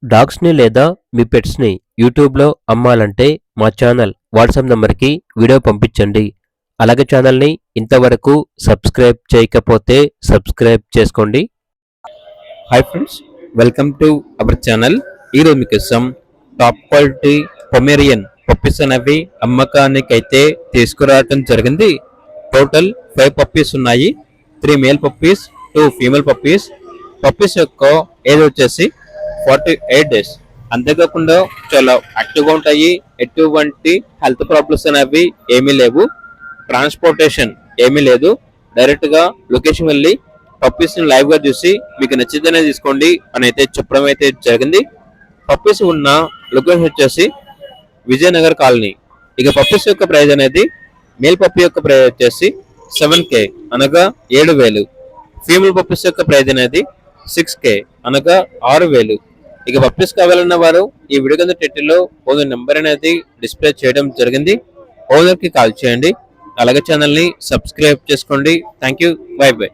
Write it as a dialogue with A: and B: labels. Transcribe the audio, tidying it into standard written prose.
A: డాగ్స్‌ని లేదా మీ పెట్స్‌ని యూట్యూబ్‌లో అమ్మాలంటే మా ఛానల్ వాట్సాప్ నంబర్‌కి వీడియో పంపించండి. అలాగే ఛానల్‌ని ఇంతవరకు సబ్స్క్రైబ్ చేయకపోతే సబ్స్క్రైబ్ చేసుకోండి. Hi friends, welcome to our channel. ఈరోజు మీకోసం టాప్ క్వాలిటీ పొమేరియన్ పప్పీస్ అనేవి అమ్మకానికైతే తీసుకురావడం జరిగింది. టోటల్ 5 పప్పీస్ ఉన్నాయి. 3 male puppies, 2 female puppies. Puppies యొక్క ఏజ్ వచ్చేసి 48 డేస్. అంతేకాకుండా చాలా యాక్టివ్గా ఉంటాయి. ఎటువంటి హెల్త్ ప్రాబ్లమ్స్ అనేవి ఏమీ లేవు. ట్రాన్స్పోర్టేషన్ ఏమీ లేదు. డైరెక్ట్గా లొకేషన్ వెళ్ళి పప్పీస్ని లైవ్గా చూసి మీకు నచ్చితేనే తీసుకోండి అని అయితే చెప్పడం అయితే జరిగింది. పప్పీస్ ఉన్న లొకేషన్ వచ్చేసి విజయనగర్ కాలనీ. ఇక పప్పీస్ యొక్క ప్రైస్ అనేది మేల్ పప్పీ యొక్క ప్రైస్ వచ్చేసి 7K అనగా 7,000. ఫీమేల్ పప్పీస్ యొక్క ప్రైస్ అనేది 6K అనగా 6,000. ఇక పప్పీస్ కావాలన్న వారు ఈ వీడియో కింద టైటిల్లో ఓనర్ నెంబర్ అనేది డిస్ప్లే చేయడం జరిగింది. ఓనర్ కి కాల్ చేయండి. అలాగే ఛానల్ ని సబ్స్క్రైబ్ చేసుకోండి. Thank you. By by.